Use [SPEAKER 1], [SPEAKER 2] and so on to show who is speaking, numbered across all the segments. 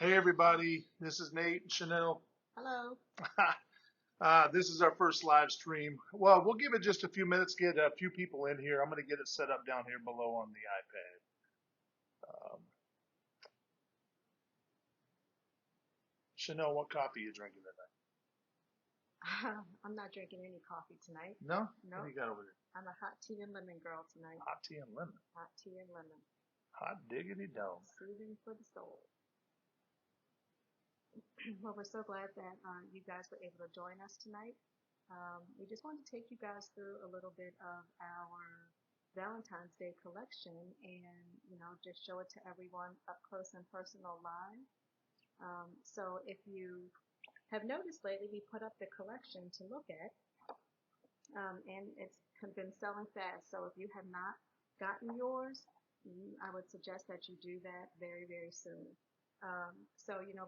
[SPEAKER 1] Hey everybody, this is Nate Shinnell.
[SPEAKER 2] Hello.
[SPEAKER 1] This is our first live stream. Well, we'll give it just a few minutes, get a few people in here. I'm going to get it set up down here below on the iPad. Chanel, what coffee are you drinking tonight?
[SPEAKER 2] I'm not drinking any coffee tonight.
[SPEAKER 1] No? What do
[SPEAKER 2] Nope.
[SPEAKER 1] you got over there?
[SPEAKER 2] I'm a hot tea and lemon girl tonight.
[SPEAKER 1] Hot tea and lemon.
[SPEAKER 2] Hot tea and lemon.
[SPEAKER 1] Hot diggity dog.
[SPEAKER 2] Soothing for the soul. Well, we're so glad that you guys were able to join us tonight. We just wanted to take you guys through a little bit of our Valentine's Day collection and, just show it to everyone up close and personal live. So if you have noticed lately, we put up the collection to look at. And it's been selling fast. So if you have not gotten yours, I would suggest that you do that very, very soon.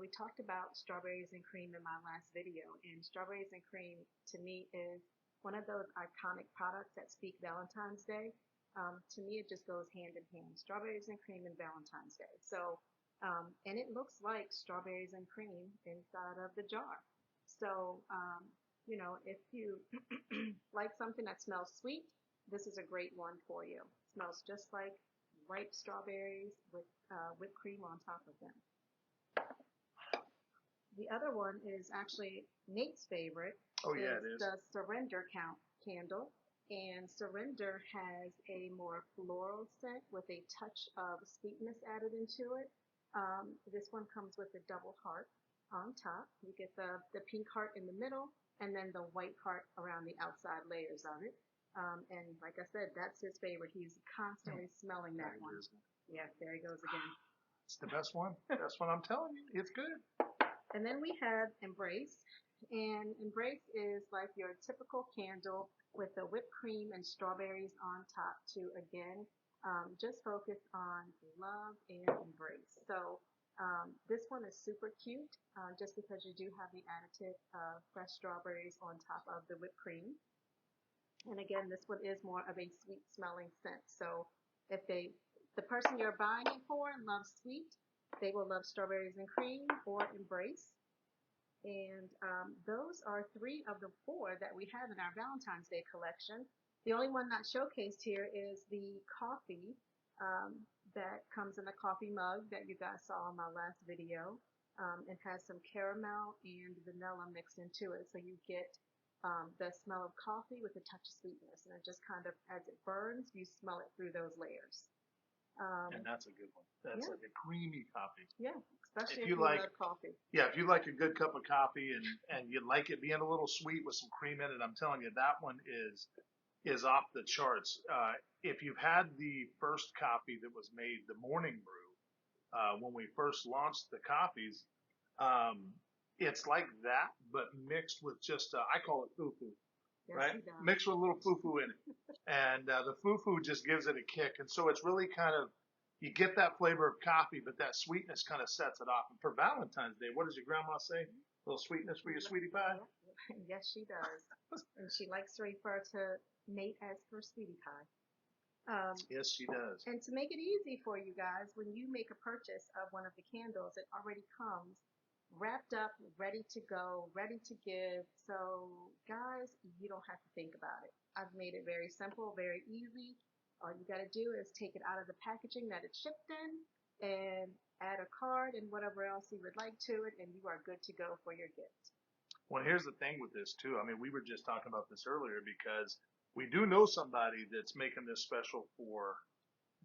[SPEAKER 2] We talked about strawberries and cream in my last video, and strawberries and cream to me is one of those iconic products that speak Valentine's Day. To me, it just goes hand in hand, strawberries and cream and Valentine's Day. And it looks like strawberries and cream inside of the jar. So, if you like something that smells sweet, this is a great one for you. It smells just like ripe strawberries with whipped cream on top of them. The other one is actually Nate's favorite.
[SPEAKER 1] Oh, yeah, it is.
[SPEAKER 2] The Surrender Count candle. And Surrender has a more floral scent with a touch of sweetness added into it. This one comes with a double heart on top. You get the pink heart in the middle and then the white heart around the outside layers of it. And like I said, that's his favorite. He's constantly smelling that one. Yeah, there he goes again.
[SPEAKER 1] It's the best one. That's what I'm telling you. It's good.
[SPEAKER 2] And then we have Embrace. And Embrace is like your typical candle with the whipped cream and strawberries on top to, again, just focus on love and embrace. So this one is super cute just because you do have the additive of fresh strawberries on top of the whipped cream. And again, this one is more of a sweet smelling scent. So if the person you're buying it for loves sweet, they will love strawberries and cream or embrace. And those are three of the four that we have in our Valentine's Day collection. The only one not showcased here is the coffee that comes in the coffee mug that you guys saw in my last video. It has some caramel and vanilla mixed into it. So you get the smell of coffee with a touch of sweetness. And it just kind of, as it burns, you smell it through those layers.
[SPEAKER 1] And that's a good one. That's like a creamy coffee.
[SPEAKER 2] Yeah, especially if you love coffee.
[SPEAKER 1] Yeah, if you like a good cup of coffee and you like it being a little sweet with some cream in it, I'm telling you, that one is off the charts. If you've had the first coffee that was made, the morning brew, when we first launched the coffees, it's like that, but mixed with just, I call it foo-foo.
[SPEAKER 2] Yes,
[SPEAKER 1] right? Mixed with a little foo-foo in it. And the foo-foo just gives it a kick. And so it's really kind of, you get that flavor of coffee, but that sweetness kind of sets it off. And for Valentine's Day, what does your grandma say? A little sweetness for your sweetie pie?
[SPEAKER 2] Yes, she does. And she likes to refer to Nate as her sweetie pie.
[SPEAKER 1] Yes, she does.
[SPEAKER 2] And to make it easy for you guys, when you make a purchase of one of the candles, it already comes wrapped up, ready to go, ready to give. So guys, you don't have to think about it. I've made it very simple, very easy. All you got to do is take it out of the packaging that it's shipped in and add a card and whatever else you would like to it, and you are good to go for your gift.
[SPEAKER 1] Well, here's the thing with this too. I mean, we were just talking about this earlier because we do know somebody that's making this special for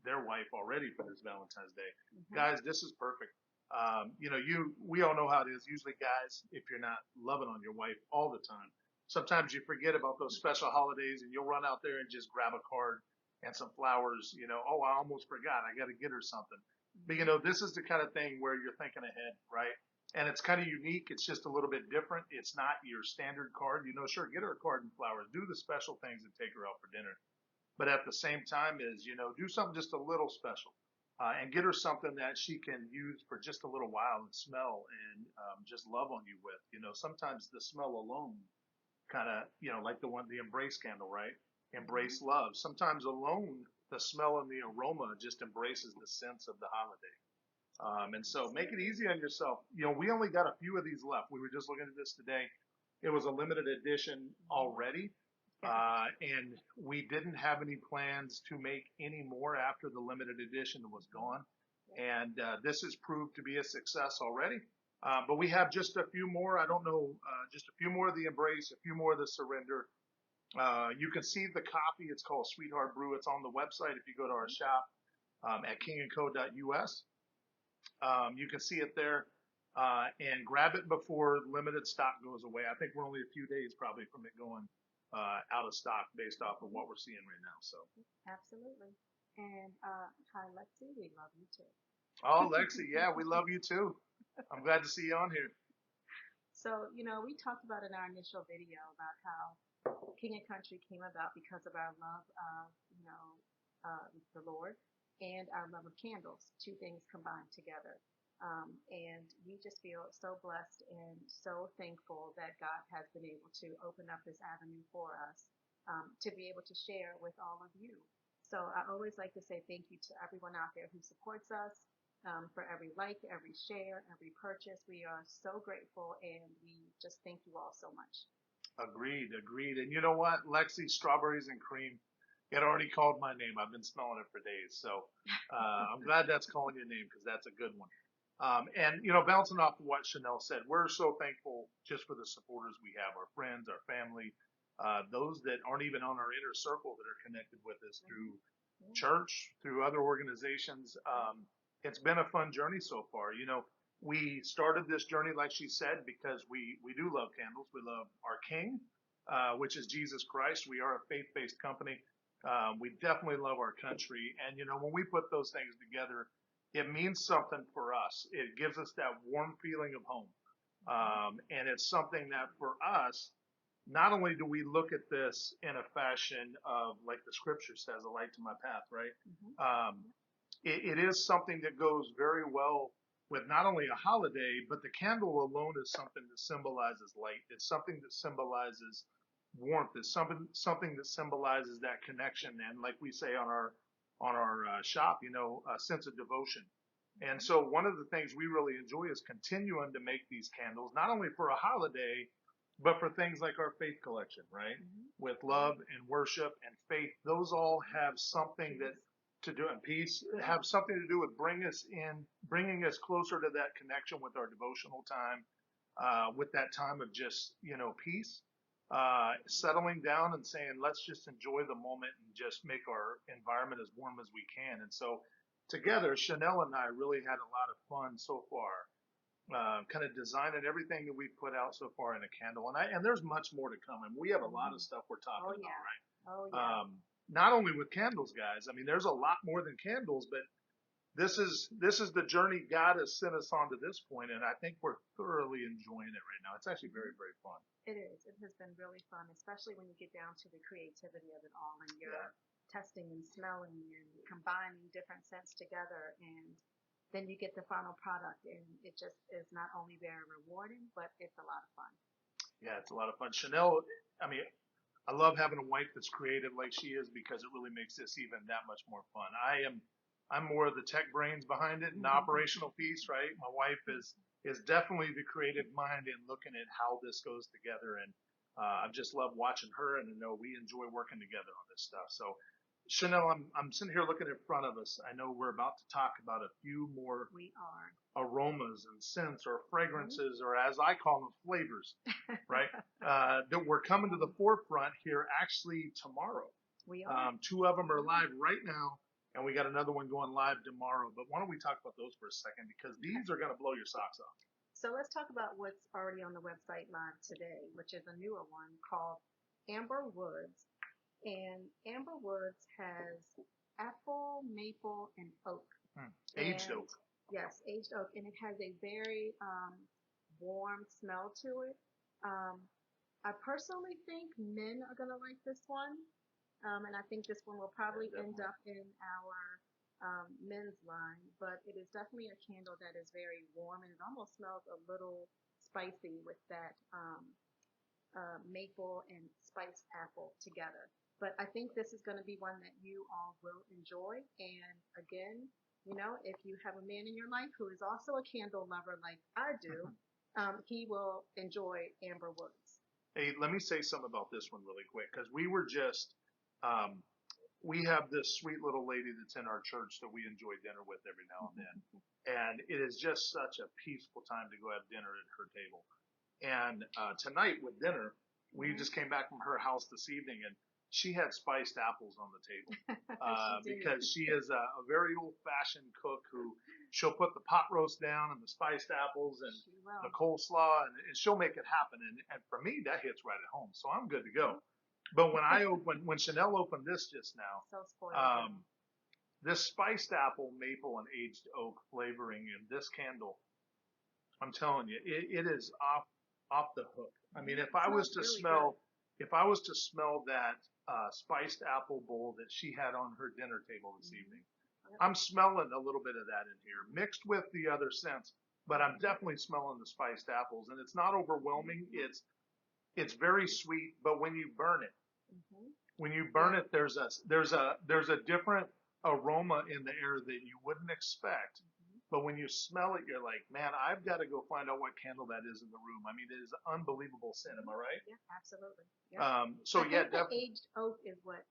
[SPEAKER 1] their wife already for this Valentine's Day. Guys, this is perfect. We all know how it is. Usually, guys, if you're not loving on your wife all the time, sometimes you forget about those special holidays and you'll run out there and just grab a card and some flowers. Oh, I almost forgot. I got to get her something. But, this is the kind of thing where you're thinking ahead, right? And it's kind of unique. It's just a little bit different. It's not your standard card. Sure, get her a card and flowers. Do the special things and take her out for dinner. But at the same time do something just a little special. And get her something that she can use for just a little while and smell and just love on you with. Sometimes the smell alone kind of, like the Embrace candle, right? Embrace love. Sometimes alone, the smell and the aroma just embraces the sense of the holiday. And so make it
[SPEAKER 2] Absolutely.
[SPEAKER 1] easy on yourself. We only got a few of these left. We were just looking at this today. It was a limited edition
[SPEAKER 2] Hmm.
[SPEAKER 1] already.
[SPEAKER 2] Yes.
[SPEAKER 1] And we didn't have any plans to make any more after the limited edition was
[SPEAKER 2] Hmm.
[SPEAKER 1] gone.
[SPEAKER 2] Yep.
[SPEAKER 1] And this has proved to be a success already. But we have just a few more. I don't know, just a few more of the Embrace, a few more of the Surrender. You can see the copy. It's called Sweetheart Brew. It's on the website if you go to our
[SPEAKER 2] Hmm.
[SPEAKER 1] shop at kingandco.us. You can see it there and grab it before limited stock goes away. I think we're only a few days probably from it going out of stock based off of
[SPEAKER 2] Hmm.
[SPEAKER 1] what we're seeing right now. So,
[SPEAKER 2] Absolutely. And hi, Lexi, we love you too.
[SPEAKER 1] oh, Lexi, yeah, we love you too. I'm glad to see you on here.
[SPEAKER 2] So, we talked about in our initial video about how King and Country came about because of our love of, the Lord and our love of candles, two things combined together. And we just feel so blessed and so thankful that God has been able to open up this avenue for us to be able to share with all of you. So I always like to say thank you to everyone out there who supports us, for every like, every share, every purchase. We are so grateful and we just thank you all so much.
[SPEAKER 1] Agreed, agreed. And you know what, Lexi, strawberries and cream. It already called my name. I've been smelling it for days. So I'm glad that's calling your name because that's a good one. And, bouncing off of what Chanel said, we're so thankful just for the supporters we have, our friends, our family, those that aren't even on our inner circle that are connected with us
[SPEAKER 2] Hmm.
[SPEAKER 1] through
[SPEAKER 2] Yeah.
[SPEAKER 1] church, through other organizations. It's been a fun journey so far. We started this journey, like she said, because we do love candles. We love our King, which is Jesus Christ. We are a faith-based company. We definitely love our country. And, when we put those things together, it means something for us. It gives us that warm feeling of home.
[SPEAKER 2] Hmm.
[SPEAKER 1] And it's something that for us, not only do we look at this in a fashion of, like the scripture says, a light to my path, right?
[SPEAKER 2] Hmm.
[SPEAKER 1] Um, it is something that goes very well with not only a holiday, but the candle alone is something that symbolizes light. It's something that symbolizes warmth. It's something that symbolizes that connection. And like we say on our shop, a sense of devotion. And
[SPEAKER 2] Hmm.
[SPEAKER 1] so one of the things we really enjoy is continuing to make these candles, not only for a holiday, but for things like our faith collection, right?
[SPEAKER 2] Hmm.
[SPEAKER 1] With
[SPEAKER 2] Yeah.
[SPEAKER 1] love and worship and faith, those all
[SPEAKER 2] Hmm.
[SPEAKER 1] have something that
[SPEAKER 2] Peace.
[SPEAKER 1] to do and peace have something to do with bringing us closer to that connection with our devotional time, with that time of just peace, settling down and saying let's just enjoy the moment and just make our environment as warm as we can. And so together, Chanel and I really had a lot of fun so far, kind of designing everything that we've put out so far in a candle. And there's much more to come. And we have a lot
[SPEAKER 2] Hmm.
[SPEAKER 1] of stuff we're
[SPEAKER 2] Oh
[SPEAKER 1] talking about,
[SPEAKER 2] yeah.
[SPEAKER 1] right?
[SPEAKER 2] Oh yeah.
[SPEAKER 1] Not only with candles, guys. I mean, there's a lot more than candles, but this is the journey God has sent us on to this point, and I think we're thoroughly enjoying it right now. It's actually very,
[SPEAKER 2] Hmm.
[SPEAKER 1] very fun.
[SPEAKER 2] It is. It has been really fun, especially when you get down to the creativity of it all and
[SPEAKER 1] Yeah,
[SPEAKER 2] you're testing and smelling and combining different scents together, and then you get the final product and it just is not only very rewarding, but it's a lot of fun.
[SPEAKER 1] yeah, it's a lot of fun. Chanel, I mean, I love having a wife that's creative like she is because it really makes this even that much more fun. I'm more of the tech brains behind it and the operational piece, right? My wife is definitely the creative mind in looking at how this goes together, and I just love watching her, and I know we enjoy working together on this stuff. So, Chanel, I'm sitting here looking in front of us. I know we're about to talk about a few more
[SPEAKER 2] We are.
[SPEAKER 1] aromas and scents or
[SPEAKER 2] Hmm.
[SPEAKER 1] fragrances, or as I call them, flavors, right? That we're coming to the forefront here actually tomorrow.
[SPEAKER 2] We are.
[SPEAKER 1] Two of them
[SPEAKER 2] We
[SPEAKER 1] are
[SPEAKER 2] are.
[SPEAKER 1] live right now, and we got another one going live tomorrow. But why don't we talk about those for a second? Because
[SPEAKER 2] Okay.
[SPEAKER 1] these are going to blow your socks off.
[SPEAKER 2] So let's talk about what's already on the website live today, which is a newer one called Amber Woods. And Amber Woods has apple, maple, and oak.
[SPEAKER 1] Aged
[SPEAKER 2] And
[SPEAKER 1] oak.
[SPEAKER 2] yes, aged oak. And it has a very warm smell to it. Um, I personally think men are going to like this one. And I think this one will probably
[SPEAKER 1] Yeah,
[SPEAKER 2] end
[SPEAKER 1] definitely.
[SPEAKER 2] up in our men's line. But it is definitely a candle that is very warm and it almost smells a little spicy with that maple and spiced apple together. But I think this is going to be one that you all will enjoy. And again, You know, if you have a man in your life who is also a candle lover like I do, he will enjoy Amber Woods.
[SPEAKER 1] Hey, let me say something about this one really quick because we were just, um, we have this sweet little lady that's in our church that we enjoy dinner with every now and then. And it is just such a peaceful time to go have dinner at her table. And tonight with dinner, we
[SPEAKER 2] Mhm.
[SPEAKER 1] just came back from her house this evening and she had spiced apples on the table
[SPEAKER 2] She did.
[SPEAKER 1] because she is a very old fashioned cook who she'll put the pot roast down and the spiced apples and
[SPEAKER 2] She
[SPEAKER 1] the
[SPEAKER 2] will.
[SPEAKER 1] coleslaw and she'll make it happen. And for me, that hits right at home. So I'm good to go. But when Chanel opened this just now,
[SPEAKER 2] So spoiled,
[SPEAKER 1] um,
[SPEAKER 2] girl.
[SPEAKER 1] this spiced apple, maple, and aged oak flavoring in this candle, I'm telling you, it is off the hook. I mean,
[SPEAKER 2] It smells really good.
[SPEAKER 1] if I was to smell that spiced apple bowl that she had on her dinner table this
[SPEAKER 2] Hmm.
[SPEAKER 1] evening,
[SPEAKER 2] Yep.
[SPEAKER 1] I'm smelling a little bit of that in here, mixed with the other scents. But I'm definitely smelling the spiced apples, and it's not overwhelming. It's very sweet, but
[SPEAKER 2] Hmm.
[SPEAKER 1] when you burn
[SPEAKER 2] Yeah.
[SPEAKER 1] it, there's a different aroma in the air that you wouldn't expect.
[SPEAKER 2] Hmm.
[SPEAKER 1] But when you smell it, you're like, man, I've got to go find out what candle that is in the room. I mean, it is unbelievable scent. Am I right?
[SPEAKER 2] Yeah, absolutely. Yep.
[SPEAKER 1] So
[SPEAKER 2] I
[SPEAKER 1] yeah,
[SPEAKER 2] think the
[SPEAKER 1] definitely.
[SPEAKER 2] aged oak is what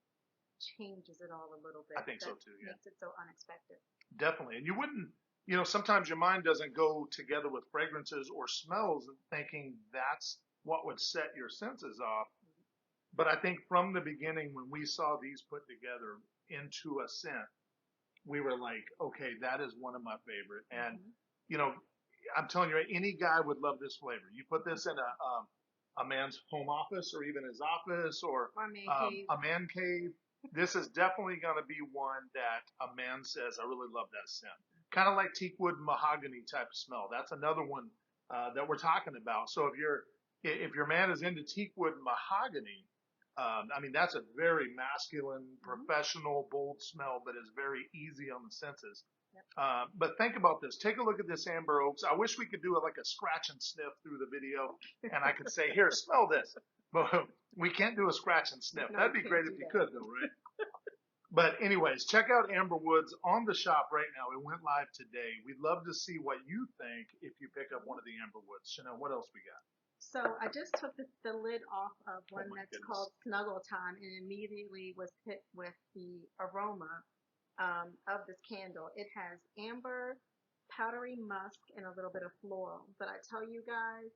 [SPEAKER 2] changes it all a little
[SPEAKER 1] I
[SPEAKER 2] bit.
[SPEAKER 1] think so
[SPEAKER 2] That
[SPEAKER 1] too. Yeah,
[SPEAKER 2] makes it so unexpected.
[SPEAKER 1] definitely. And you wouldn't, sometimes your mind doesn't go together with fragrances or smells and thinking that's what would set your senses off. But I think from the beginning, when we saw these put together into a scent, we were like, okay, that is one of my favorite. And,
[SPEAKER 2] Hmm.
[SPEAKER 1] you know, I'm telling you, any guy would love this flavor. You put this in a man's home office or even his office or
[SPEAKER 2] Or man cave.
[SPEAKER 1] a man cave. This is definitely going to be one that a man says, I really love that scent. Kind of like teak wood mahogany type of smell. That's another one that we're talking about. So if your man is into teak wood mahogany, I mean, that's a very masculine,
[SPEAKER 2] Hmm.
[SPEAKER 1] professional, bold smell, but is very easy on the senses.
[SPEAKER 2] Yep.
[SPEAKER 1] But think about this. Take a look at this amber oaks. I wish we could do it like a scratch and sniff through the video, and I could say, "Here, smell this." But we can't do a scratch and sniff.
[SPEAKER 2] No,
[SPEAKER 1] That'd
[SPEAKER 2] we
[SPEAKER 1] be
[SPEAKER 2] can't
[SPEAKER 1] great if
[SPEAKER 2] do
[SPEAKER 1] you
[SPEAKER 2] that.
[SPEAKER 1] could, though, right? But anyways, check out Amber Woods on the shop right now. It went live today. We'd love to see what you think if you pick up one of the Amber Woods. Chanel, what else we got?
[SPEAKER 2] So I just took the lid off of
[SPEAKER 1] Oh
[SPEAKER 2] one
[SPEAKER 1] my
[SPEAKER 2] that's
[SPEAKER 1] goodness.
[SPEAKER 2] called Snuggle Time and immediately was hit with the aroma of this candle. It has amber, powdery musk, and a little bit of floral. But I tell you guys,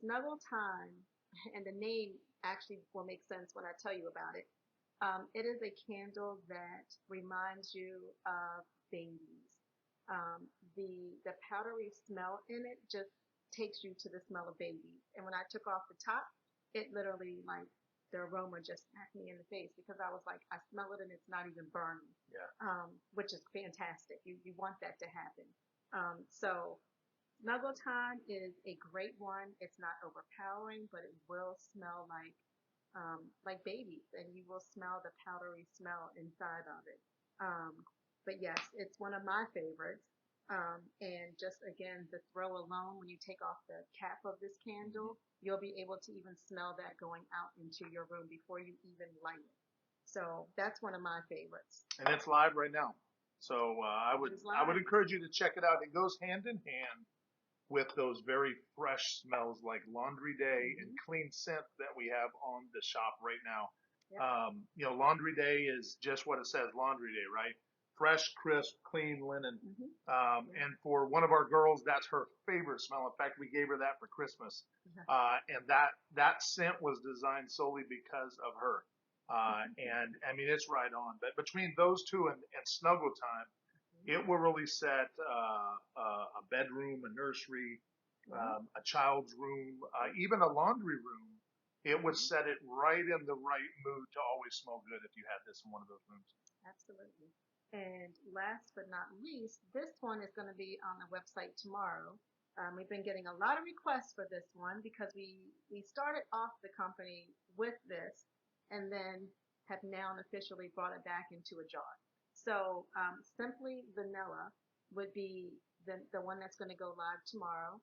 [SPEAKER 2] Snuggle Time, and the name actually will make sense when I tell you about it. It is a candle that reminds you of babies. Um, the powdery smell in it just takes you to the smell of babies. And when I took off the top, it literally like the aroma just smacked me in the face because I was like, I smell it and it's not even burning,
[SPEAKER 1] Yeah.
[SPEAKER 2] which is fantastic. You want that to happen. So Snuggle Time is a great one. It's not overpowering, but it will smell like babies, and you will smell the powdery smell inside of it. Um, but yes, it's one of my favorites. And just again, the throw alone, when you take off the cap of this
[SPEAKER 1] Mhm.
[SPEAKER 2] candle, you'll be able to even smell that going out into your room before you even light it. So that's one of my favorites.
[SPEAKER 1] And it's live right now. So
[SPEAKER 2] It is
[SPEAKER 1] I would
[SPEAKER 2] live.
[SPEAKER 1] encourage you to check it out. It goes hand in hand with those very fresh smells like Laundry Day and
[SPEAKER 2] Hmm.
[SPEAKER 1] clean scent that we have on the shop right now.
[SPEAKER 2] Yep.
[SPEAKER 1] Laundry Day is just what it says, Laundry Day, right? Fresh, crisp, clean linen.
[SPEAKER 2] Hmm. Yep.
[SPEAKER 1] And for one of our girls, that's her favorite smell. In fact, we gave her that for Christmas. And that scent was designed solely because of her. And I mean, it's right on. But between those two and Snuggle Time, it will really set a bedroom, a nursery,
[SPEAKER 2] Hmm.
[SPEAKER 1] a child's room, even a laundry room. It would
[SPEAKER 2] Hmm.
[SPEAKER 1] set it right in the right mood to always smell good if you had this in one of those rooms.
[SPEAKER 2] Absolutely. And last but not least, this one is going to be on the website tomorrow. We've been getting a lot of requests for this one because we started off the company with this and then have now officially brought it back into a jar. So Simply Vanilla would be the one that's going to go live tomorrow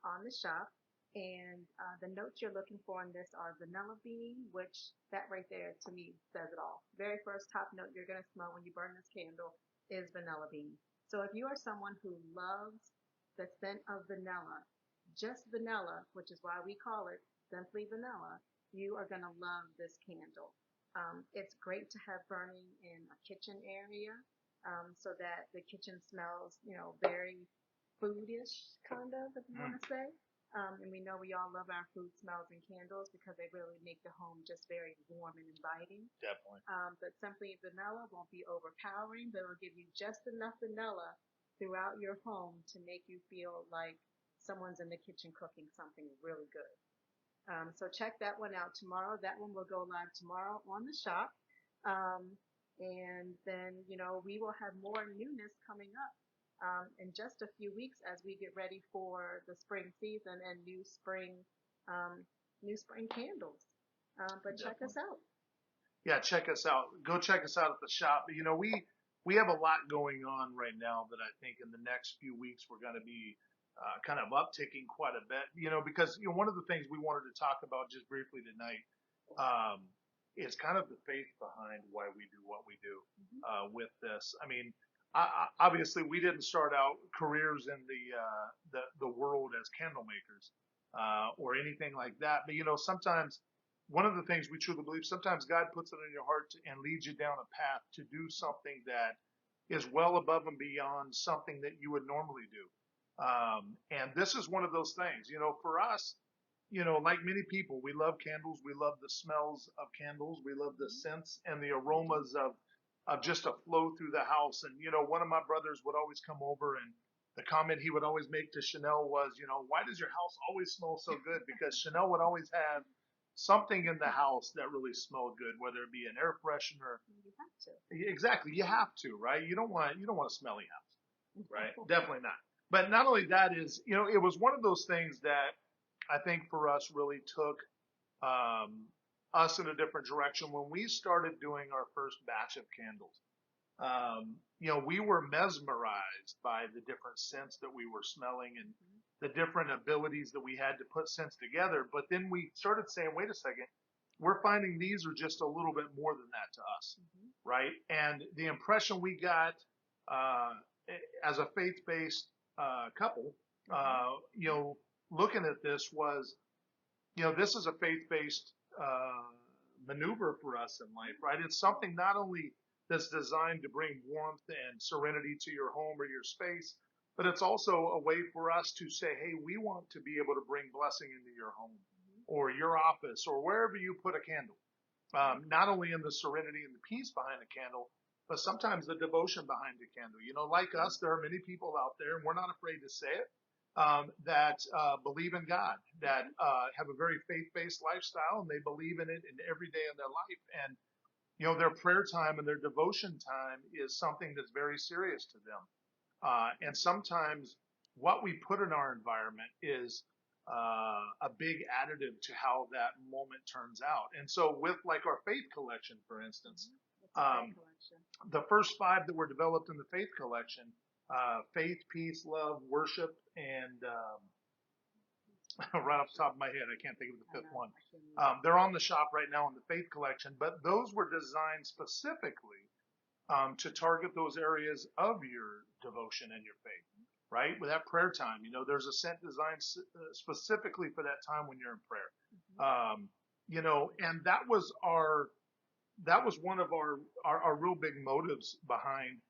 [SPEAKER 2] on the shop. And the notes you're looking for in this are vanilla bean, which that right there to me says it all. Very first top note you're going to smell when you burn this candle is vanilla bean. So if you are someone who loves the scent of vanilla, just vanilla, which is why we call it Simply Vanilla, you are going to love this candle. It's great to have burning in a kitchen area so that the kitchen smells, very foodish, kind of, if you want to say. And we know we all love our food smells and candles because they really make the home just very warm and inviting.
[SPEAKER 1] Definitely.
[SPEAKER 2] But Simply Vanilla won't be overpowering, but it'll give you just enough vanilla throughout your home to make you feel like someone's in the kitchen cooking something really good. So check that one out tomorrow. That one will go live tomorrow on the shop. And then, we will have more newness coming up in just a few weeks as we get ready for the spring season and new spring candles. But check us out.
[SPEAKER 1] Yeah, check us out. Go check us out at the shop. We have a lot going on right now that I think in the next few weeks we're going to be kind of upticking quite a bit. Because one of the things we wanted to talk about just briefly tonight is kind of the faith behind why we do what we do with this. I mean, obviously we didn't start out careers in the world as candle makers or anything like that. But sometimes one of the things we truly believe, sometimes God puts it in your heart and leads you down a path to do something that is well above and beyond something that you would normally do. And this is one of those things, for us, like many people, we love candles. We love the smells of candles. We love the scents and the aromas of just a flow through the house. And, one of my brothers would always come over, and the comment he would always make to Shinnell was, why does your house always smell so good? Because Shinnell would always have something in the house that really smelled good, whether it be an air freshener.
[SPEAKER 2] You have to.
[SPEAKER 1] Exactly. You have to, right? You don't want a smelly house, right? Definitely not. But not only that is, it was one of those things that I think for us really took us in a different direction when we started doing our first batch of candles. We were mesmerized by the different scents that we were smelling and the different abilities that we had to put scents together. But then we started saying, wait a second, we're finding these are just a little bit more than that to us, right? And the impression we got as a faith-based couple, looking at this was, this is a faith-based maneuver for us in life, right? It's something not only that's designed to bring warmth and serenity to your home or your space, but it's also a way for us to say, hey, we want to be able to bring blessing into your home or your office or wherever you put a candle. Not only in the serenity and the peace behind the candle, but sometimes the devotion behind the candle. Like us, there are many people out there, and we're not afraid to say it, that believe in God, that have a very faith-based lifestyle, and they believe in it in every day of their life. And their prayer time and their devotion time is something that's very serious to them. And sometimes what we put in our environment is a big additive to how that moment turns out. And so with like our faith collection, for instance, the first 5 that were developed in the faith collection, faith, peace, love, worship, and right off the top of my head, I can't think of the 5th one. They're on the shop right now in the faith collection, but those were designed specifically to target those areas of your devotion and your faith, right? With that prayer time, there's a scent designed specifically for that time when you're in prayer. And that was one of our real big motives behind,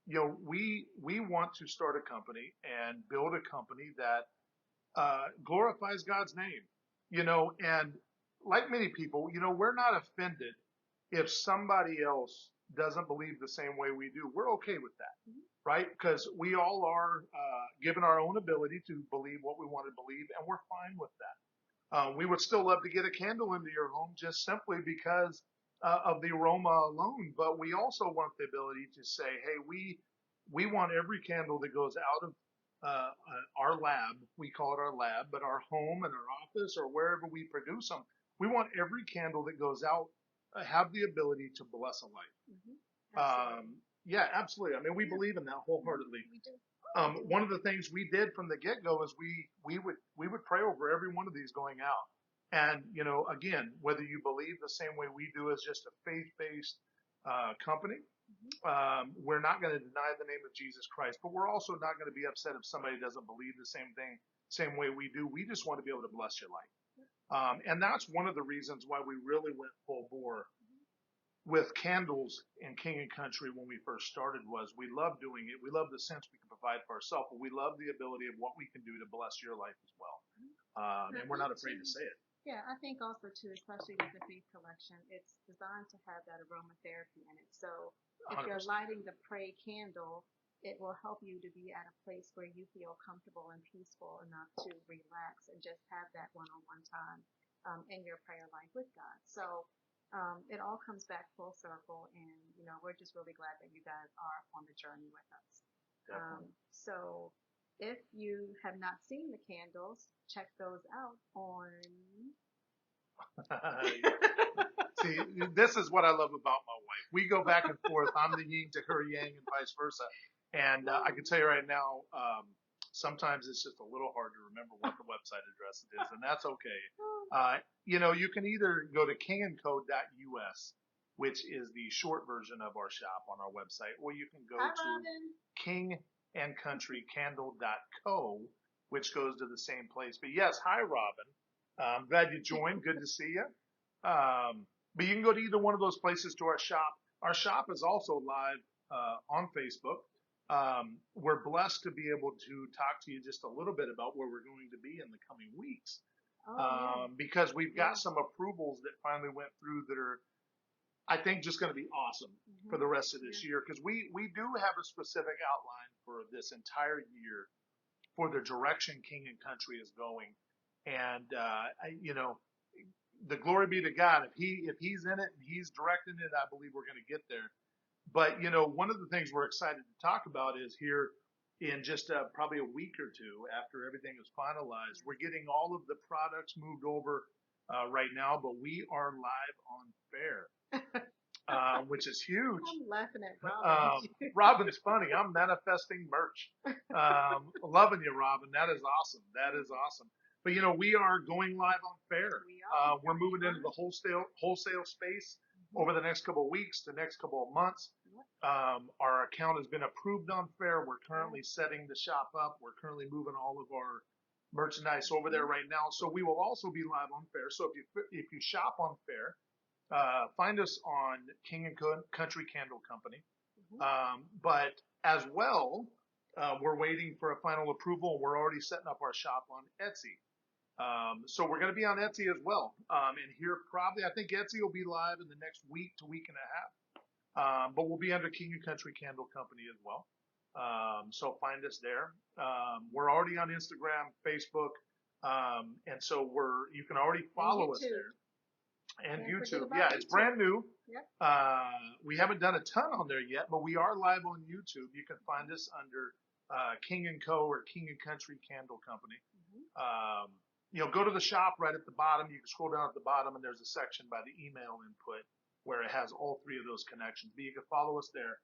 [SPEAKER 1] we want to start a company and build a company that glorifies God's name, and like many people, we're not offended if somebody else doesn't believe the same way we do. We're okay with that, right? Because we all are given our own ability to believe what we want to believe, and we're fine with that. We would still love to get a candle into your home just simply because of the aroma alone, but we also want the ability to say, hey, we want every candle that goes out of our lab, we call it our lab, but our home and our office or wherever we produce them, we want every candle that goes out have the ability to bless a life.
[SPEAKER 2] Absolutely.
[SPEAKER 1] Yeah, absolutely. I mean, we believe in that wholeheartedly.
[SPEAKER 2] We do.
[SPEAKER 1] One of the things we did from the get-go is we would pray over every one of these going out. And, again, whether you believe the same way we do as just a faith-based company, We're not going to deny the name of Jesus Christ, but we're also not going to be upset if somebody doesn't believe the same thing, same way we do. We just want to be able to bless your life. And that's one of the reasons why we really went full bore with candles in King and Country when we first started. Was we love doing it. We love the sense we can provide for ourselves, but we love the ability of what we can do to bless your life as well. And we're not afraid to say it.
[SPEAKER 2] Yeah, I think also too, especially with the Faith Collection, it's designed to have that aromatherapy in it. So if you're
[SPEAKER 1] 100%.
[SPEAKER 2] lighting the pray candle, it will help you to be at a place where you feel comfortable and peaceful enough to relax and just have that one-on-one time in your prayer life with God. So it all comes back full circle, and we're just really glad that you guys are on the journey with us. So if you have not seen the candles, check those out on.
[SPEAKER 1] See, this is what I love about my wife. We go back and forth. I'm the yin to her yang and vice versa. And I can tell you right now, sometimes it's just a little hard to remember what the website address is, and that's okay. You can either go to kingandco.us, which is the short version of our shop on our website, or you can go to kingandcountrykandle.co, which goes to the same place. But yes, hi, Robin. I'm glad you joined. Good to see you. But you can go to either one of those places to our shop. Our shop is also live on Facebook. We're blessed to be able to talk to you just a little bit about where we're going to be in the coming weeks. Because we've got some approvals that finally went through that are, I think, just going to be awesome for the rest of this year. Because we do have a specific outline for this entire year for the direction King and Country is going. And, the glory be to God. If he's in it and he's directing it, I believe we're going to get there. But, one of the things we're excited to talk about is here in just probably a week or two after everything is finalized, we're getting all of the products moved over right now, but we are live on Fair, which is huge.
[SPEAKER 2] I'm laughing at Robin.
[SPEAKER 1] Robin's funny. I'm manifesting merch. Loving you, Robin. That is awesome. That is awesome. But, we are going live on Fair. We're moving into the wholesale space over the next couple of weeks, the next couple of months. Our account has been approved on Fair. We're currently setting the shop up. We're currently moving all of our merchandise over there right now. So we will also be live on Fair. So if you shop on Fair, find us on King and Country Candle Company. But as well, we're waiting for a final approval. We're already setting up our shop on Etsy. So we're going to be on Etsy as well. And here probably, I think Etsy will be live in the next week to week and a half. But we'll be under King and Country Candle Company as well. So find us there. We're already on Instagram, Facebook. And so you can already follow us there. And YouTube. Yeah, it's brand new. We haven't done a ton on there yet, but we are live on YouTube. You can find us under King and Co. or King and Country Candle Company. Go to the shop right at the bottom. You can scroll down at the bottom, and there's a section by the email input where it has all three of those connections. But you can follow us there.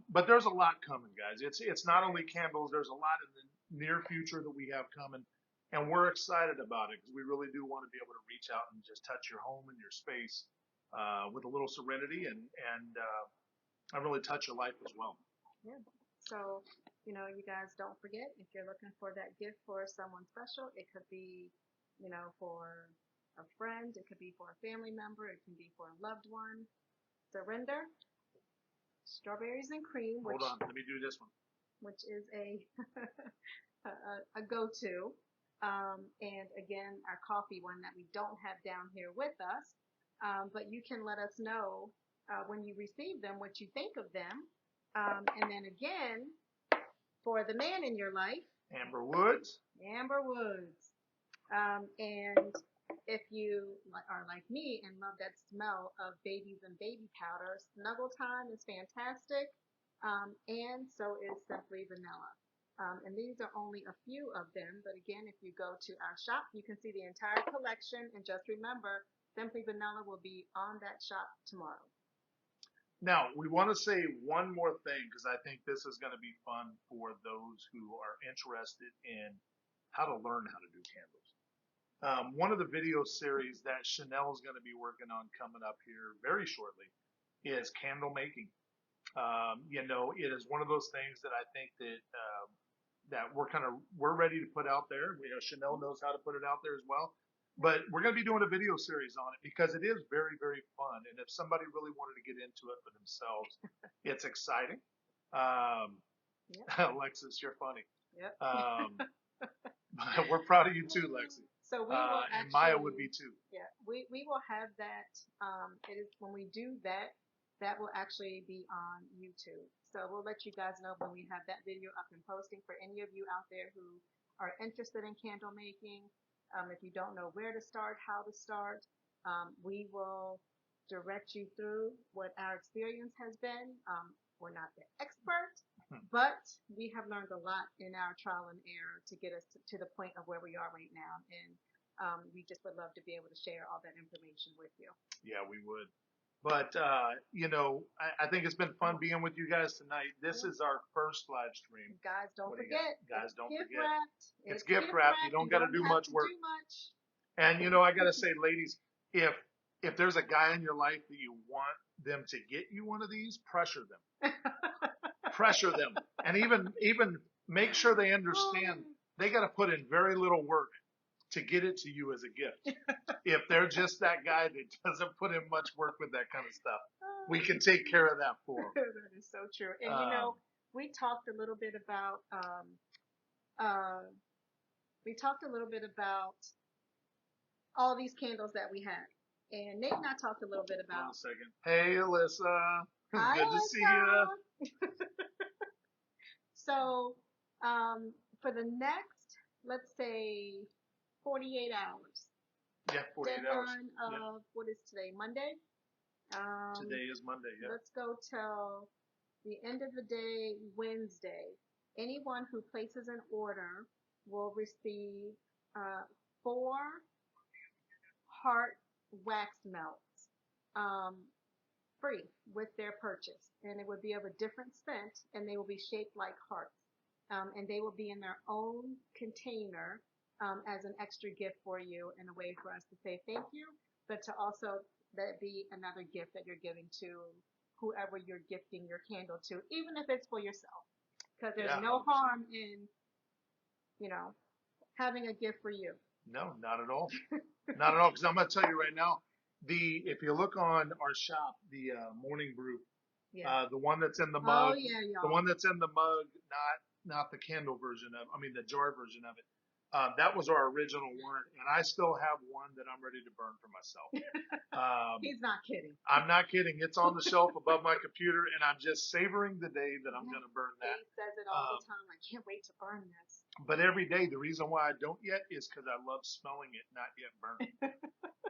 [SPEAKER 1] But there's a lot coming, guys. It's not only candles. There's a lot in the near future that we have coming. And we're excited about it because we really do want to be able to reach out and just touch your home and your space with a little serenity and really touch your life as well.
[SPEAKER 2] Yeah. So, you guys don't forget, if you're looking for that gift for someone special, it could be, for a friend, it could be for a family member, it can be for a loved one. Surrender, strawberries and cream.
[SPEAKER 1] Hold on, let me do this one.
[SPEAKER 2] Which is a go-to. And again, our coffee one that we don't have down here with us. But you can let us know when you receive them what you think of them. And then again, for the man in your life,
[SPEAKER 1] Amber Woods.
[SPEAKER 2] And if you are like me and love that smell of babies and baby powder, Snuggle Time is fantastic. And so is Simply Vanilla. And these are only a few of them. But again, if you go to our shop, you can see the entire collection. And just remember, Simply Vanilla will be on that shop tomorrow.
[SPEAKER 1] Now, we want to say one more thing because I think this is going to be fun for those who are interested in how to learn how to do candles. One of the video series that Shinnell is going to be working on coming up here very shortly is candle making. You know, it is one of those things that I think that that we're ready to put out there. You know, Chanel knows how to put it out there as well. But we're going to be doing a video series on it because it is very, very fun. And if somebody really wanted to get into it for themselves, it's exciting. Um,
[SPEAKER 2] Yep.
[SPEAKER 1] Alexis, you're funny.
[SPEAKER 2] Yep.
[SPEAKER 1] We're proud of you too, Lexi.
[SPEAKER 2] So we will
[SPEAKER 1] And Maya
[SPEAKER 2] actually,
[SPEAKER 1] would be too.
[SPEAKER 2] yeah, we will have that. It is when we do that, that will actually be on YouTube. So we'll let you guys know when we have that video up and posting for any of you out there who are interested in candle making. If you don't know where to start, how to start, we will direct you through what our experience has been. We're not the expert, but we have learned a lot in our trial and error to get us to the point of where we are right now. And we just would love to be able to share all that information with you.
[SPEAKER 1] Yeah, we would. But you know, I think it's been fun being with you guys tonight. This is our first live stream.
[SPEAKER 2] Guys, don't
[SPEAKER 1] What do you
[SPEAKER 2] forget.
[SPEAKER 1] got? Guys, don't
[SPEAKER 2] Gift
[SPEAKER 1] forget.
[SPEAKER 2] wrapped.
[SPEAKER 1] It's gift wrapped. You don't got to do
[SPEAKER 2] have
[SPEAKER 1] much
[SPEAKER 2] to
[SPEAKER 1] work.
[SPEAKER 2] do much.
[SPEAKER 1] And you know, I gotta say, ladies, if there's a guy in your life that you want them to get you one of these, pressure them. Pressure them, and even make sure they understand they got to put in very little work to get it to you as a gift. If they're just that guy that doesn't put in much work with that kind of stuff, we can take care of that for them.
[SPEAKER 2] That is so true. And you know, we talked a little bit about all these candles that we have. And Nate and I talked a little bit about.
[SPEAKER 1] One second. Hey, Alyssa.
[SPEAKER 2] Hi,
[SPEAKER 1] Good to see you.
[SPEAKER 2] So, for the next, let's say, 48 hours.
[SPEAKER 1] Yeah, 48 hours.
[SPEAKER 2] Deadline of, what is today, Monday?
[SPEAKER 1] Today is Monday, yeah.
[SPEAKER 2] Let's go till the end of the day, Wednesday. Anyone who places an order will receive 4 heart wax melts free with their purchase. And it would be of a different scent, and they will be shaped like hearts. And they will be in their own container as an extra gift for you, and a way for us to say thank you, but to also that be another gift that you're giving to whoever you're gifting your candle to, even if it's for yourself. Because there's no harm in, you know, having a gift for you.
[SPEAKER 1] No, not at all. Not at all. Because I'm going to tell you right now, if you look on our shop, the Morning Brew, the one that's in the mug, the one that's in the mug, not the candle version of, I mean the jar version of it. That was our original one, and I still have one that I'm ready to burn for myself.
[SPEAKER 2] He's not kidding.
[SPEAKER 1] I'm not kidding. It's on the shelf above my computer, and I'm just savoring the day that I'm going to burn that.
[SPEAKER 2] He says it all the time. I can't wait to burn this.
[SPEAKER 1] But every day, the reason why I don't yet is because I love smelling it, not yet burning.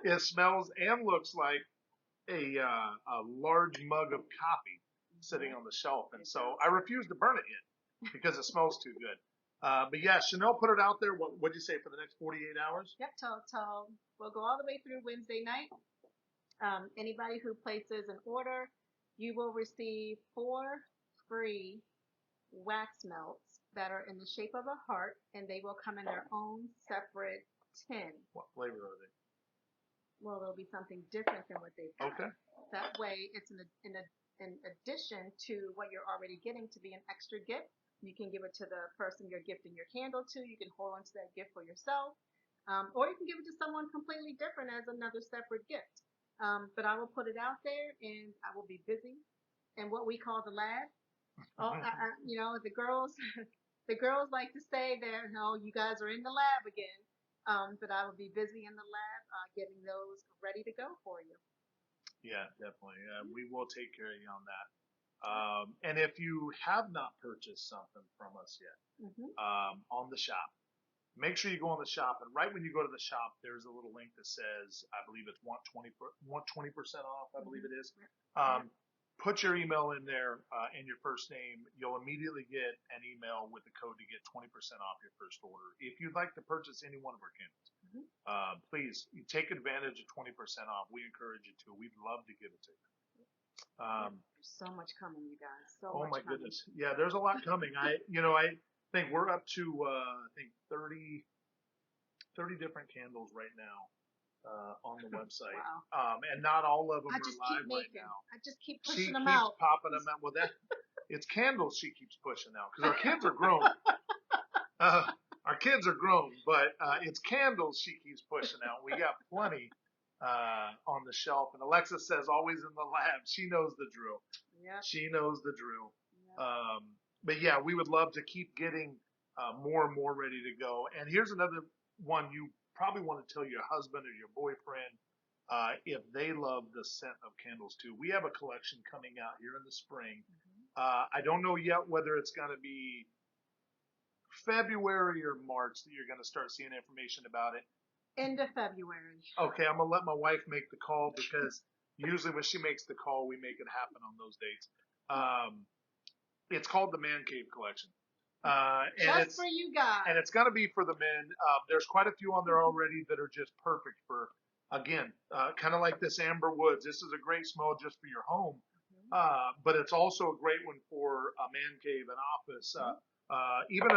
[SPEAKER 1] It smells and looks like a large mug of coffee sitting on the shelf, and so I refuse to burn it yet because it smells too good. But yeah, Chanel put it out there. What'd you say for the next 48 hours?
[SPEAKER 2] Yep, till we'll go all the way through Wednesday night. Anybody who places an order, you will receive 4 free wax melts that are in the shape of a heart, and they will come in their own separate tin.
[SPEAKER 1] What flavor are they?
[SPEAKER 2] Well, it'll be something different than what they've got.
[SPEAKER 1] Okay.
[SPEAKER 2] That way, it's in addition to what you're already getting to be an extra gift. You can give it to the person you're gifting your candle to. You can hold on to that gift for yourself. Or you can give it to someone completely different as another separate gift. But I will put it out there, and I will be busy in what we call the lab. You know, the girls like to say that, no, you guys are in the lab again. But I will be busy in the lab getting those ready to go for you.
[SPEAKER 1] Yeah, definitely. We will take care of you on that. And if you have not purchased something from us yet, on the shop, make sure you go on the shop. And right when you go to the shop, there's a little link that says, I believe it's 20% off. I believe it is. Put your email in there and your first name. You'll immediately get an email with the code to get 20% off your first order. If you'd like to purchase any one of our candles, please take advantage of 20% off. We encourage you to. We'd love to give it to you.
[SPEAKER 2] There's so much coming, you guys.
[SPEAKER 1] Oh my goodness. Yeah, there's a lot coming. I think we're up to 30 different candles right now on the website.
[SPEAKER 2] Wow.
[SPEAKER 1] And not all of them
[SPEAKER 2] I
[SPEAKER 1] are
[SPEAKER 2] just
[SPEAKER 1] live
[SPEAKER 2] keep
[SPEAKER 1] right
[SPEAKER 2] making.
[SPEAKER 1] now.
[SPEAKER 2] I just keep
[SPEAKER 1] She
[SPEAKER 2] pushing them
[SPEAKER 1] keeps
[SPEAKER 2] out.
[SPEAKER 1] popping them out. Well, it's candles she keeps pushing out because our kids are grown. Our kids are grown, but it's candles she keeps pushing out. We got plenty on the shelf. And Alexa says always in the lab. She knows the drill.
[SPEAKER 2] Yeah.
[SPEAKER 1] She knows the drill.
[SPEAKER 2] Yep.
[SPEAKER 1] But yeah, we would love to keep getting more and more ready to go. And here's another one you probably want to tell your husband or your boyfriend if they love the scent of candles too. We have a collection coming out here in the spring. I don't know yet whether it's going to be February or March that you're going to start seeing information about it.
[SPEAKER 2] End of February.
[SPEAKER 1] Okay, I'm going to let my wife make the call because usually when she makes the call, we make it happen on those dates. It's called the Man Cave Collection.
[SPEAKER 2] Just for you guys.
[SPEAKER 1] And it's going to be for the men. There's quite a few on there already that are just perfect for, again, kind of like this Amber Woods. This is a great smell just for your home. But it's also a great one for a man cave, an office, even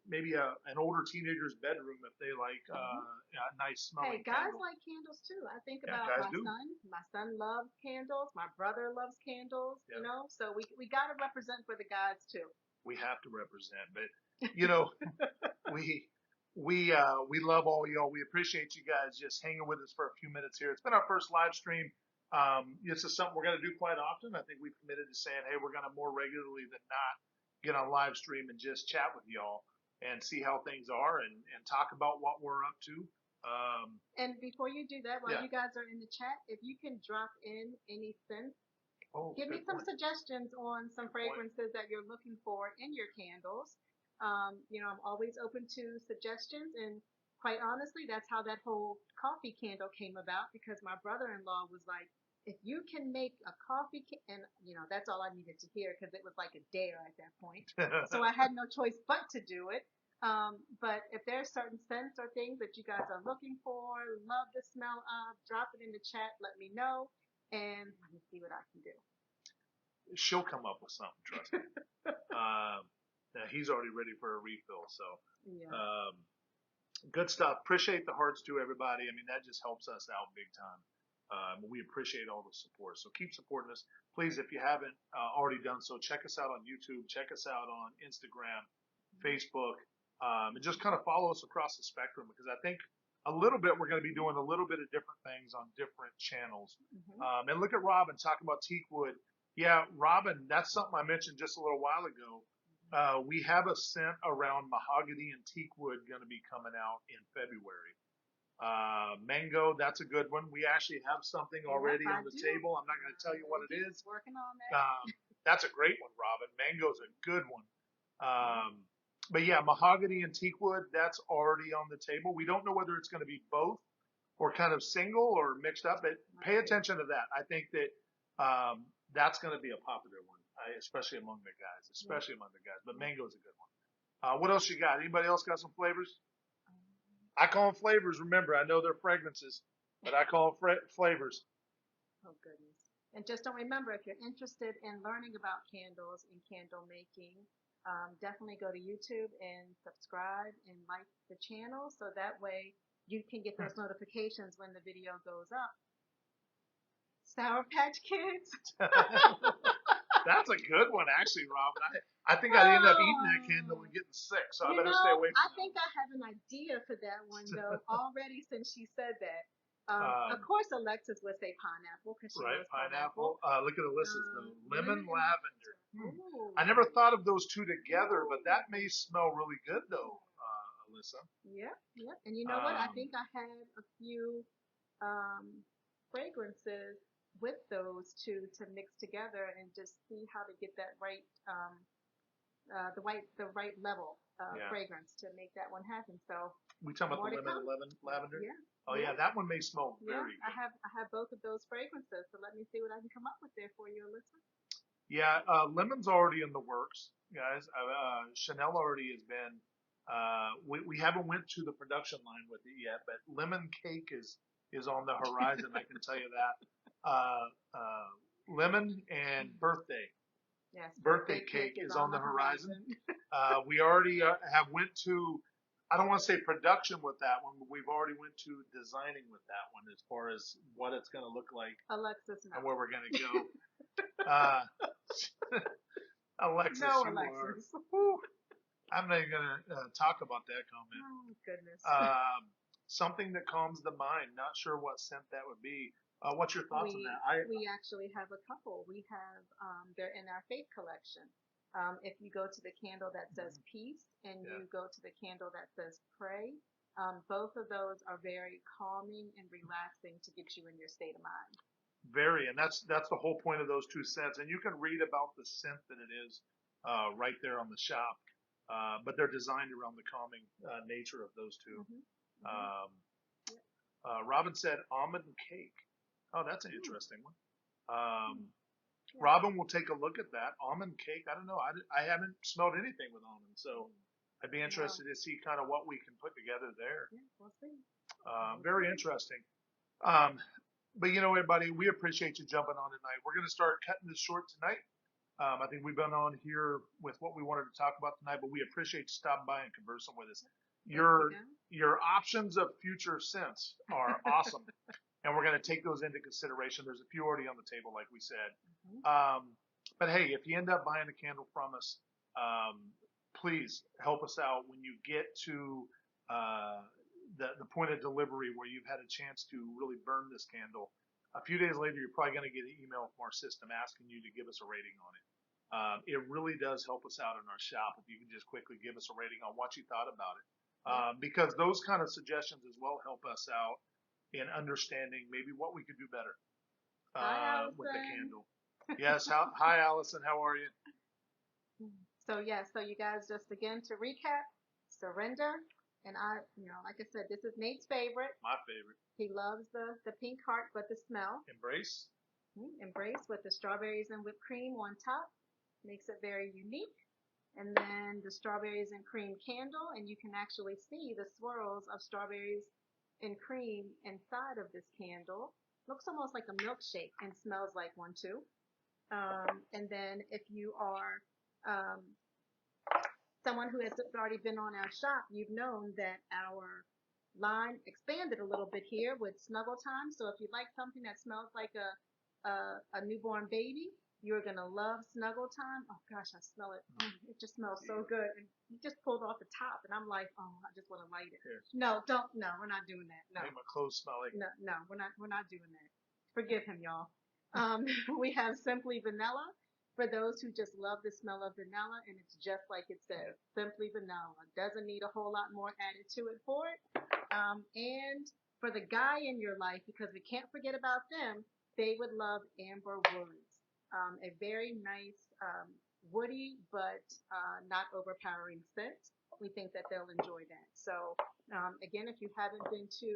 [SPEAKER 1] maybe an older teenager's bedroom if they like a nice smelling
[SPEAKER 2] Hey, guys
[SPEAKER 1] candle.
[SPEAKER 2] like candles too. I think
[SPEAKER 1] Yeah,
[SPEAKER 2] about
[SPEAKER 1] guys
[SPEAKER 2] my
[SPEAKER 1] do.
[SPEAKER 2] son. My son loves candles. My brother loves candles.
[SPEAKER 1] Yeah.
[SPEAKER 2] You know, so we got to represent for the guys too.
[SPEAKER 1] We have to represent, but you know, we love all y'all. We appreciate you guys just hanging with us for a few minutes here. It's been our first live stream. This is something we're going to do quite often. I think we've committed to saying, hey, we're going to more regularly than not get on live stream and just chat with y'all and see how things are and talk about what we're up to.
[SPEAKER 2] And before you do that, while
[SPEAKER 1] Yeah.
[SPEAKER 2] you guys are in the chat, if you can drop in any scents, give me
[SPEAKER 1] good
[SPEAKER 2] some
[SPEAKER 1] point.
[SPEAKER 2] suggestions on some fragrances that you're looking for in your candles. You know, I'm always open to suggestions, and quite honestly, that's how that whole coffee candle came about, because my brother-in-law was like, if you can make a coffee and you know, that's all I needed to hear because it was like a dare at that point. So I had no choice but to do it. But if there's certain scents or things that you guys are looking for, love the smell of, drop it in the chat, let me know, and let me see what I can do.
[SPEAKER 1] She'll come up with something, trust me. He's already ready for a refill, so
[SPEAKER 2] yeah.
[SPEAKER 1] Good stuff. Appreciate the hearts too, everybody. I mean, that just helps us out big time. We appreciate all the support. So keep supporting us. Please, if you haven't already done so, check us out on YouTube, check us out on Instagram, Facebook, and just kind of follow us across the spectrum, because I think a little bit we're going to be doing a little bit of different things on different channels. And look at Robin talking about teak wood. Yeah, Robin, that's something I mentioned just a little while ago. We have a scent around mahogany and teak wood going to be coming out in February. Mango, that's a good one. We actually have something already on the table. I'm not going to tell you what it is.
[SPEAKER 2] Working on that.
[SPEAKER 1] That's a great one, Robin. Mango's a good one. But yeah, mahogany and teak wood, that's already on the table. We don't know whether it's going to be both or kind of single or mixed up, but pay attention to that. I think that that's going to be a popular one, especially among the guys, But mango's a good one. What else you got? Anybody else got some flavors? I call them flavors. Remember, I know they're fragrances, but I call them flavors.
[SPEAKER 2] Oh, goodness. And just don't remember, if you're interested in learning about candles and candle making, definitely go to YouTube and subscribe and like the channel, so that way you can get those notifications when the video goes up. Sour Patch Kids.
[SPEAKER 1] That's a good one, actually, Robin. I think I'd end up eating that candle and getting sick, so I better stay away from
[SPEAKER 2] I think I have an idea for that one, though, already since she said that. Of course, Alexis would say pineapple, because she loves pineapple.
[SPEAKER 1] Look at Alyssa's, though. Lemon lavender. I never thought of those two together, but that may smell really good, though, Alyssa.
[SPEAKER 2] Yeah. And you know what? I think I had a few fragrances with those two to mix together and just see how to get that right, the right level of fragrance to make that one happen. So
[SPEAKER 1] we talking about the lemon and lavender?
[SPEAKER 2] Yeah.
[SPEAKER 1] Oh yeah, that one may smell very good.
[SPEAKER 2] I have both of those fragrances, so let me see what I can come up with there for you, Alyssa.
[SPEAKER 1] Yeah, lemon's already in the works, guys. Shinnell already has been. We haven't went to the production line with it yet, but lemon cake is on the horizon. I can tell you that. Lemon and birthday.
[SPEAKER 2] Yes,
[SPEAKER 1] birthday cake is on the horizon. We already have went to I don't want to say production with that one, but we've already went to designing with that one as far as what it's going to look like
[SPEAKER 2] Alexis, no.
[SPEAKER 1] and where we're going to go. Uh, Alexis,
[SPEAKER 2] No,
[SPEAKER 1] you
[SPEAKER 2] Alexis.
[SPEAKER 1] are. I'm not even going to talk about that comment.
[SPEAKER 2] Oh, goodness.
[SPEAKER 1] Something that calms the mind. Not sure what scent that would be. What's your thoughts on that?
[SPEAKER 2] We actually have a couple. We have, they're in our faith collection. If you go to the candle that says peace and you go to the candle that says pray, both of those are very calming and relaxing to get you in your state of mind.
[SPEAKER 1] Very, and that's the whole point of those two scents. And you can read about the scent that it is right there on the shop. But they're designed around the calming nature of those two. Robin said almond cake. Oh, that's an interesting one. Robin will take a look at that. Almond cake, I don't know. I haven't smelled anything with almond, so I'd be interested to see kind of what we can put together there.
[SPEAKER 2] Yeah, we'll see.
[SPEAKER 1] Very interesting. But, everybody, we appreciate you jumping on tonight. We're going to start cutting this short tonight. I think we've been on here with what we wanted to talk about tonight, but we appreciate you stopping by and conversing with us. Your options of future scents are awesome. And we're going to take those into consideration. There's a few already on the table, like we said. But hey, if you end up buying a candle from us, please help us out when you get to the point of delivery where you've had a chance to really burn this candle. A few days later, you're probably going to get an email from our system asking you to give us a rating on it. It really does help us out in our shop if you can just quickly give us a rating on what you thought about it. Because those kind of suggestions as well help us out in understanding maybe what we could do better with the candle. Yes. Hi, Allison. How are you?
[SPEAKER 2] So you guys, just again to recap, surrender. And like I said, this is Nate's favorite.
[SPEAKER 1] My favorite.
[SPEAKER 2] He loves the pink heart, but the smell.
[SPEAKER 1] Embrace.
[SPEAKER 2] Embrace with the strawberries and whipped cream on top. Makes it very unique. And then the strawberries and cream candle, and you can actually see the swirls of strawberries and cream inside of this candle. Looks almost like a milkshake and smells like one too. And then if you are someone who has already been on our shop, you've known that our line expanded a little bit here with Snuggle Time. So if you like something that smells like a newborn baby, you're going to love Snuggle Time. Oh gosh, I smell it. It just smells so good. And you just pulled off the top and I'm like, oh, I just want to light it.
[SPEAKER 1] Here.
[SPEAKER 2] No, we're not doing that. No.
[SPEAKER 1] Make my clothes smell like
[SPEAKER 2] No, we're not doing that. Forgive him, y'all. We have Simply Vanilla for those who just love the smell of vanilla, and it's just like it says, Simply Vanilla. Doesn't need a whole lot more added to it for it. And for the guy in your life, because we can't forget about them, they would love Amber Woods. A very nice woody but not overpowering scent. We think that they'll enjoy that. So again, if you haven't been to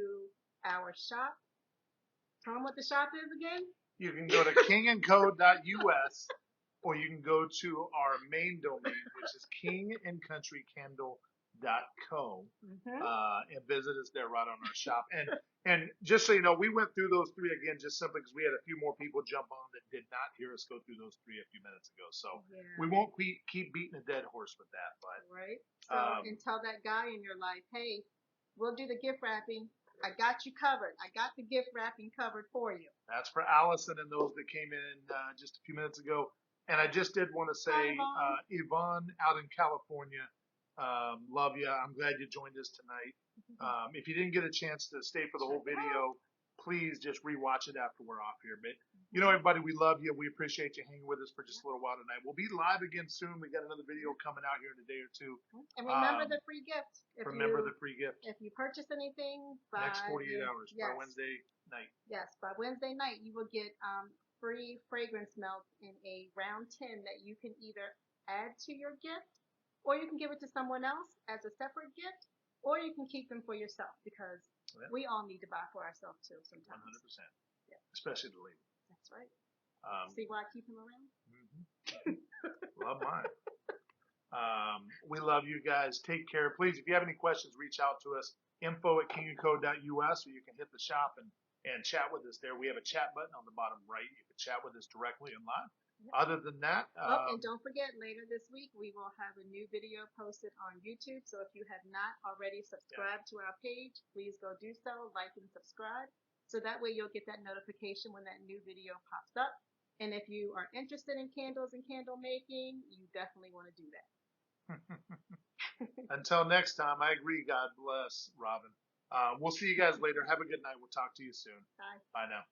[SPEAKER 2] our shop, tell them what the shop is again.
[SPEAKER 1] You can go to kingandco.us or you can go to our main domain, which is kingandcountrykandle.co, and visit us there right on our shop. And just so you know, we went through those three again just simply because we had a few more people jump on that did not hear us go through those three a few minutes ago. So we won't keep beating a dead horse with that. But
[SPEAKER 2] right. So and tell that guy in your life, hey, we'll do the gift wrapping. I got you covered. I got the gift wrapping covered for you.
[SPEAKER 1] That's for Allison and those that came in just a few minutes ago. And I just did want to say, Yvonne out in California, love you. I'm glad you joined us tonight. If you didn't get a chance to stay for the whole video, please just rewatch it after we're off here. But, everybody, we love you. We appreciate you hanging with us for just a little while tonight. We'll be live again soon. We got another video coming out here in a day or two.
[SPEAKER 2] And remember the free gift.
[SPEAKER 1] The free gift.
[SPEAKER 2] If you purchase anything by
[SPEAKER 1] next 48 hours, by Wednesday night.
[SPEAKER 2] Yes, by Wednesday night, you will get free fragrance melts in a round tin that you can either add to your gift, or you can give it to someone else as a separate gift, or you can keep them for yourself because we all need to buy for ourselves too sometimes.
[SPEAKER 1] 100%. Yeah. Especially the lady.
[SPEAKER 2] That's right. See why I keep him around?
[SPEAKER 1] Love mine. We love you guys. Take care. Please, if you have any questions, reach out to us. info@kingandco.us, or you can hit the shop and chat with us there. We have a chat button on the bottom right. You can chat with us directly and live. Other than that,
[SPEAKER 2] Oh, and don't forget, later this week, we will have a new video posted on YouTube. So if you have not already subscribed to our page, please go do so, like and subscribe. So that way you'll get that notification when that new video pops up. And if you are interested in candles and candle making, you definitely want to do that.
[SPEAKER 1] until next time, I agree. God bless, Robin. We'll see you guys later. Have a good night. We'll talk to you soon.
[SPEAKER 2] Bye.
[SPEAKER 1] Bye now.